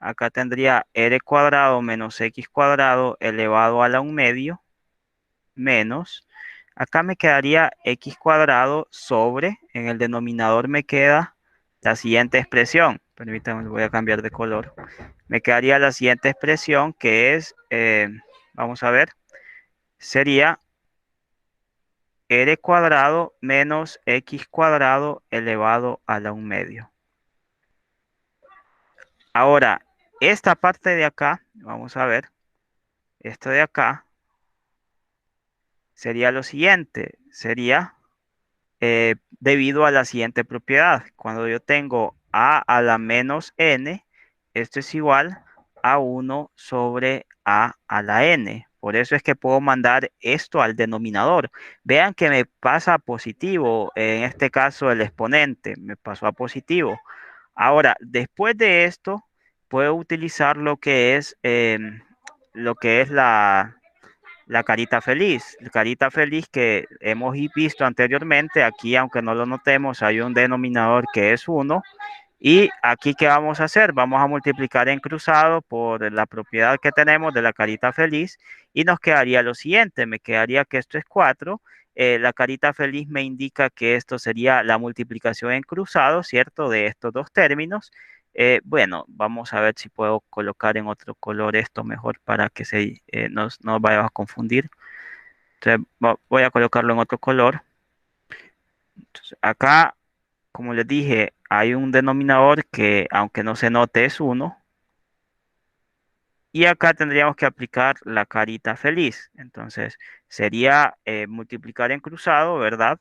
acá tendría R cuadrado menos X cuadrado elevado a la 1/2 menos, acá me quedaría X cuadrado sobre, en el denominador me queda la siguiente expresión. Permítanme, voy a cambiar de color. Me quedaría la siguiente expresión que es, vamos a ver, sería R cuadrado menos X cuadrado elevado a la 1/2. Ahora, esta parte de acá, vamos a ver, esto de acá sería lo siguiente, sería debido a la siguiente propiedad. Cuando yo tengo a la menos n, esto es igual a 1 sobre a la n. Por eso es que puedo mandar esto al denominador. Vean que me pasa a positivo, en este caso el exponente me pasó a positivo. Ahora, después de esto, puedo utilizar lo que es la carita feliz. La carita feliz que hemos visto anteriormente, aquí aunque no lo notemos, hay un denominador que es 1 Y aquí, ¿qué vamos a hacer? Vamos a multiplicar en cruzado por la propiedad que tenemos de la carita feliz y nos quedaría lo siguiente. Me quedaría que esto es 4. La carita feliz me indica que esto sería la multiplicación en cruzado, ¿cierto? De estos dos términos. Bueno, vamos a ver si puedo colocar en otro color esto mejor para que no vaya a confundir. Entonces, voy a colocarlo en otro color. Entonces, acá, como les dije, hay un denominador que, aunque no se note, es 1. Y acá tendríamos que aplicar la carita feliz. Entonces, sería multiplicar en cruzado, ¿verdad?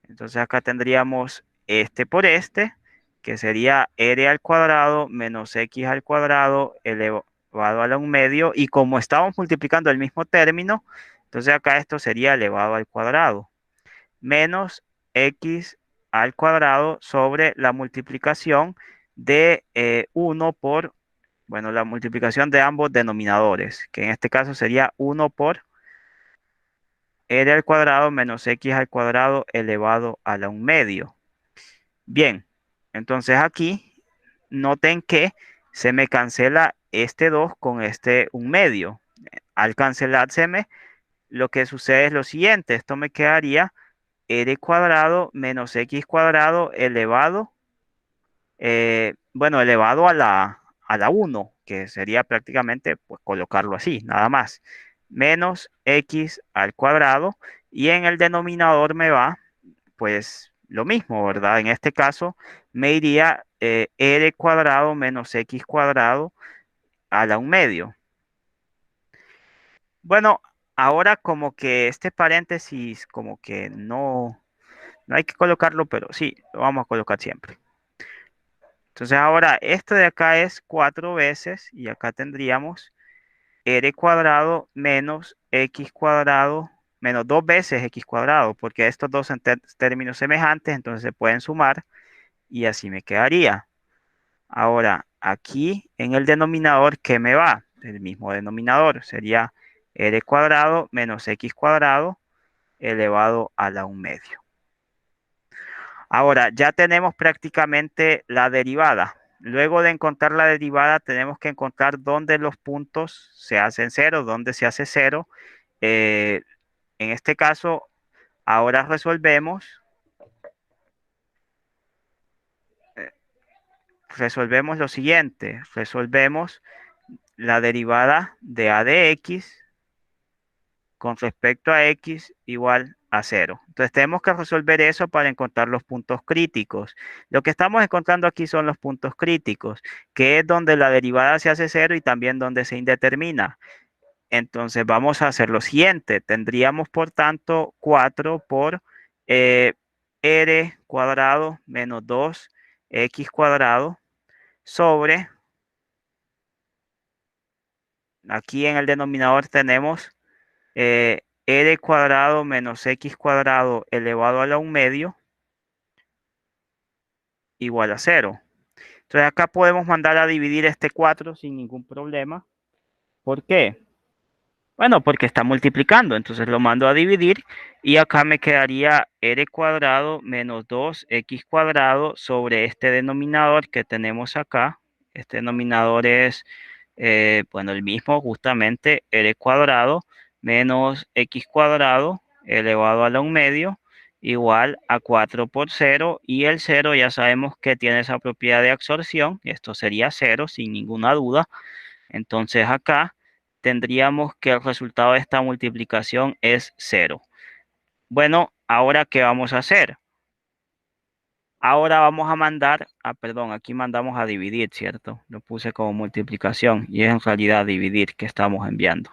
Entonces, acá tendríamos este por este, que sería r al cuadrado menos x al cuadrado elevado a la 1 medio. Y como estamos multiplicando el mismo término, entonces acá esto sería elevado al cuadrado menos x al cuadrado sobre la multiplicación de 1 por, bueno, la multiplicación de ambos denominadores, que en este caso sería 1 por r al cuadrado menos x al cuadrado elevado a la 1 medio. Bien, entonces aquí noten que se me cancela este 2 con este 1 medio. Al cancelárseme, lo que sucede es lo siguiente, esto me quedaría r cuadrado menos x cuadrado elevado, bueno, elevado a la 1, que sería prácticamente pues, colocarlo así, nada más, menos x al cuadrado, y en el denominador me va, pues, lo mismo, ¿verdad? En este caso, me iría r cuadrado menos x cuadrado a la 1 medio. Bueno, ahora como que este paréntesis, como que no hay que colocarlo, pero sí, lo vamos a colocar siempre. Entonces ahora esto de acá es 4 veces y acá tendríamos r cuadrado menos x cuadrado menos 2 veces x cuadrado, porque estos dos son términos semejantes, entonces se pueden sumar y así me quedaría. Ahora, aquí en el denominador, ¿qué me va? El mismo denominador, sería r cuadrado menos x cuadrado elevado a la 1 medio. Ahora, ya tenemos prácticamente la derivada. Luego de encontrar la derivada, tenemos que encontrar dónde los puntos se hacen cero, dónde se hace cero. Eh, en este caso, ahora eh, resolvemos lo siguiente. Resolvemos la derivada de a de x con respecto a x igual a cero. Entonces tenemos que resolver eso para encontrar los puntos críticos. Lo que estamos encontrando aquí son los puntos críticos, que es donde la derivada se hace cero y también donde se indetermina. Entonces vamos a hacer lo siguiente. Tendríamos, por tanto, 4 por eh, r cuadrado menos 2x cuadrado sobre, aquí en el denominador tenemos r cuadrado menos x cuadrado elevado a la 1 medio igual a cero. Entonces acá podemos mandar a dividir este 4 sin ningún problema. ¿Por qué? Bueno, porque está multiplicando, entonces lo mando a dividir y acá me quedaría r cuadrado menos 2x cuadrado sobre este denominador que tenemos acá. Este denominador es, bueno, el mismo, justamente, r cuadrado menos x cuadrado elevado a la 1 medio igual a 4 por cero, y el cero ya sabemos que tiene esa propiedad de absorción, esto sería cero sin ninguna duda. Entonces acá tendríamos que el resultado de esta multiplicación es cero. Bueno, ahora ¿qué vamos a hacer? Ahora vamos a mandar, perdón, aquí mandamos a dividir, ¿cierto? Lo puse como multiplicación y es en realidad dividir que estamos enviando.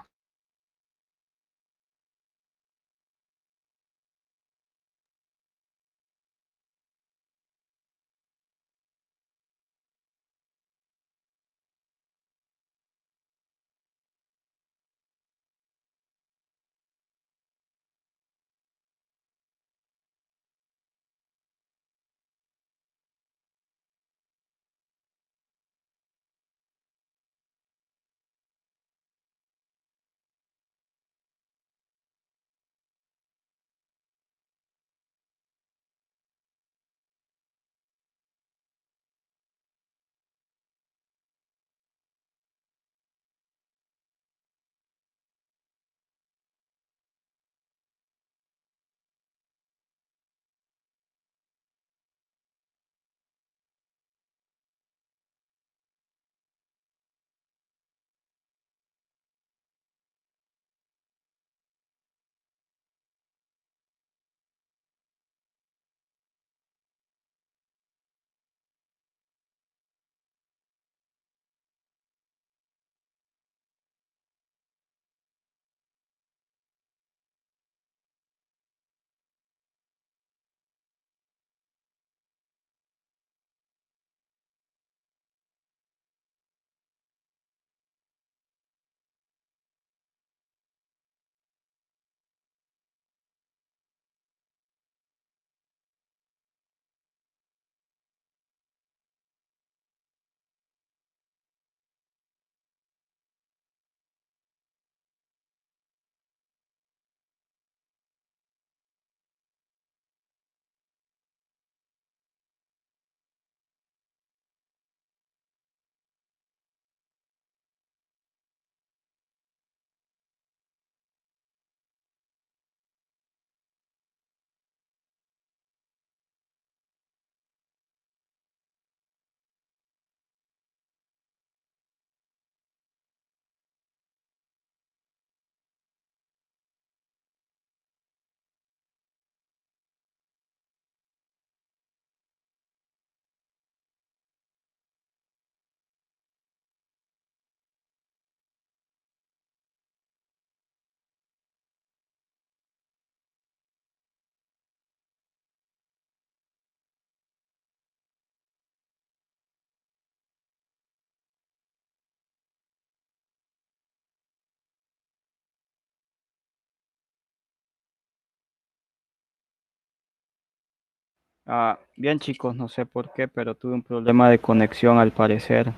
Bien chicos, no sé por qué, pero tuve un problema de conexión al parecer.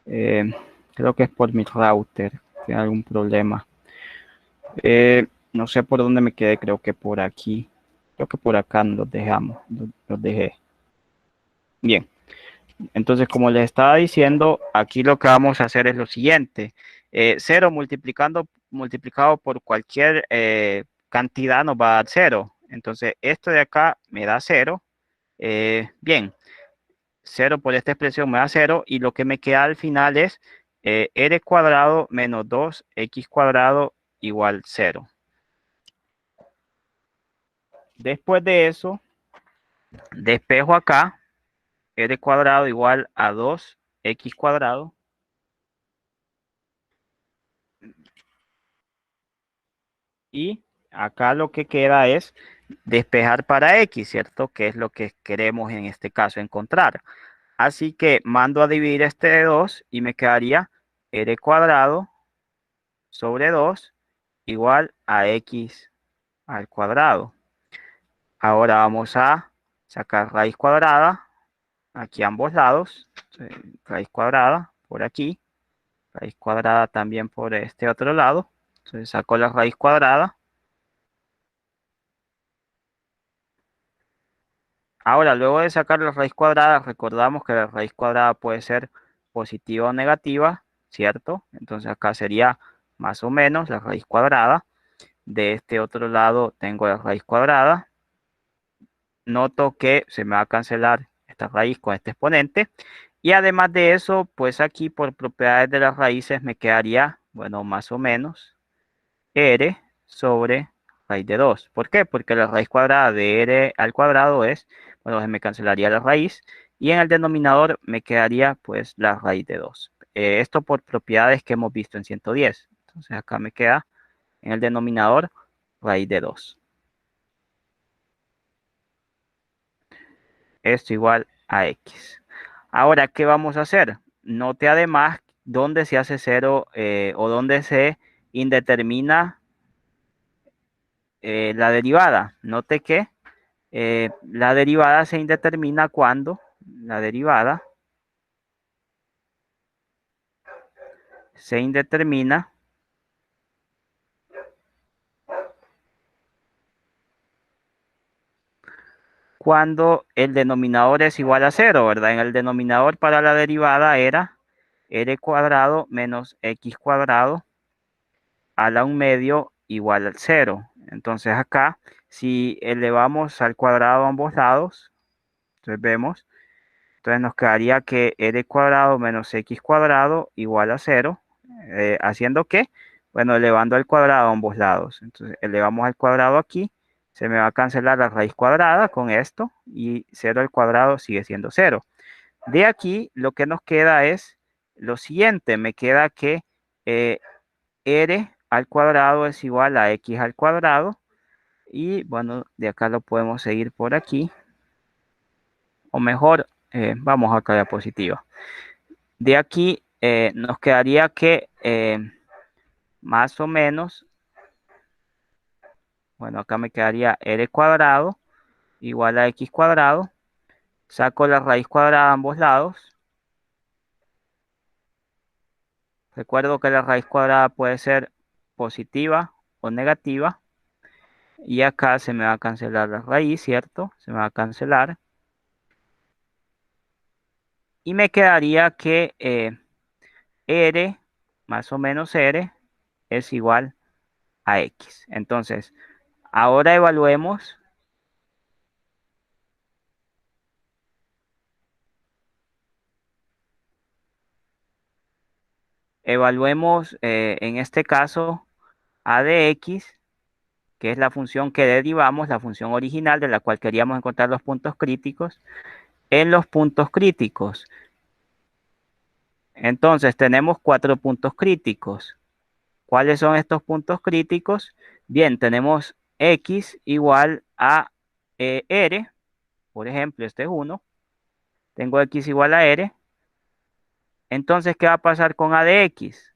Eh, Creo que es por mi router, tiene algún problema. No sé por dónde me quedé, creo que por aquí. Creo que por acá los dejamos, los dejé. Bien, entonces como les estaba diciendo, aquí lo que vamos a hacer es lo siguiente. 0 multiplicado por cualquier cantidad nos va a dar 0. Entonces esto de acá me da 0. Bien. 0 por esta expresión me da 0 y lo que me queda al final es r cuadrado menos 2x cuadrado igual 0. Después de eso, despejo acá, r cuadrado igual a 2x cuadrado. Y acá lo que queda es despejar para x, ¿cierto? Que es lo que queremos en este caso encontrar. Así que mando a dividir este de 2 y me quedaría r cuadrado sobre 2 igual a x al cuadrado. Ahora vamos a sacar raíz cuadrada aquí a ambos lados. Raíz cuadrada por aquí, raíz cuadrada también por este otro lado. Entonces saco la raíz cuadrada. Ahora, luego de sacar la raíz cuadrada, recordamos que la raíz cuadrada puede ser positiva o negativa, ¿cierto? Entonces acá sería más o menos la raíz cuadrada. De este otro lado tengo la raíz cuadrada. Noto que se me va a cancelar esta raíz con este exponente. Y además de eso, pues aquí por propiedades de las raíces me quedaría, bueno, más o menos r sobre raíz de 2. ¿Por qué? Porque la raíz cuadrada de r al cuadrado es, bueno, se me cancelaría la raíz. Y en el denominador me quedaría pues la raíz de 2. Esto por propiedades que hemos visto en 110. Entonces acá me queda en el denominador raíz de 2. Esto igual a x. Ahora, ¿qué vamos a hacer? Note además dónde se hace cero o dónde se indetermina la derivada. Note que la derivada se indetermina cuando la derivada se indetermina cuando el denominador es igual a cero, ¿verdad? En el denominador para la derivada era r cuadrado menos x cuadrado a la 1 medio igual al 0. Entonces acá, si elevamos al cuadrado a ambos lados, entonces vemos, entonces nos quedaría que r cuadrado menos x cuadrado igual a 0. ¿Haciendo qué? Bueno, elevando al cuadrado a ambos lados. Entonces elevamos al cuadrado aquí, se me va a cancelar la raíz cuadrada con esto y 0 al cuadrado sigue siendo 0. De aquí lo que nos queda es lo siguiente, me queda que r al cuadrado es igual a x al cuadrado. Y bueno, de acá lo podemos seguir por aquí. O mejor, vamos acá a la diapositiva. De aquí nos quedaría que más o menos, bueno, acá me quedaría r cuadrado igual a x cuadrado. Saco la raíz cuadrada a ambos lados. Recuerdo que la raíz cuadrada puede ser positiva o negativa. Y acá se me va a cancelar la raíz, ¿cierto? Se me va a cancelar. Y me quedaría que r más o menos r es igual a x. Entonces, ahora evaluemos en este caso a de x, que es la función que derivamos, la función original de la cual queríamos encontrar los puntos críticos, en los puntos críticos. Entonces, tenemos 4 puntos críticos. ¿Cuáles son estos puntos críticos? Bien, tenemos x igual a r, por ejemplo, este es 1. Tengo x igual a r. Entonces, ¿qué va a pasar con a de x?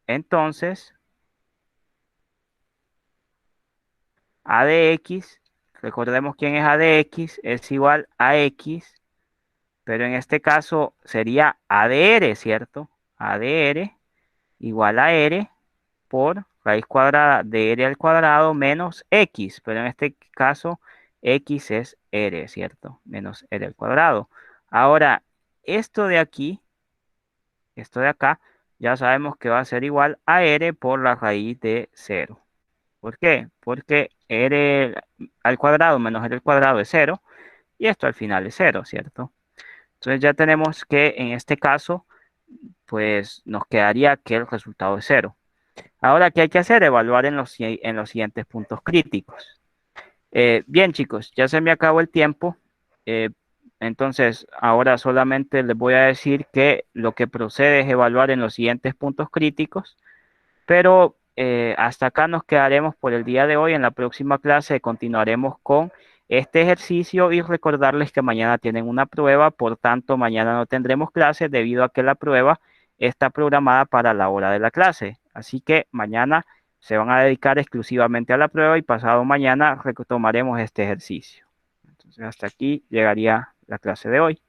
Entonces, a de x, recordemos quién es a de x, es igual a x, pero en este caso sería a de r, ¿cierto? A de r igual a r por raíz cuadrada de r al cuadrado menos x, pero en este caso x es r, ¿cierto? Menos r al cuadrado. Ahora, esto de aquí, esto de acá, ya sabemos que va a ser igual a r por la raíz de 0. ¿Por qué? Porque r al cuadrado menos r al cuadrado es 0 y esto al final es 0, ¿cierto? Entonces ya tenemos que en este caso, pues nos quedaría que el resultado es 0. Ahora, ¿qué hay que hacer? Evaluar en los siguientes puntos críticos. Bien, chicos, ya se me acabó el tiempo. Eh, entonces, ahora solamente les voy a decir que lo que procede es evaluar en los siguientes puntos críticos. Pero hasta acá nos quedaremos por el día de hoy. En la próxima clase continuaremos con este ejercicio y recordarles que mañana tienen una prueba, por tanto mañana no tendremos clase debido a que la prueba está programada para la hora de la clase. Así que mañana se van a dedicar exclusivamente a la prueba y pasado mañana retomaremos este ejercicio. Entonces hasta aquí llegaría la clase de hoy.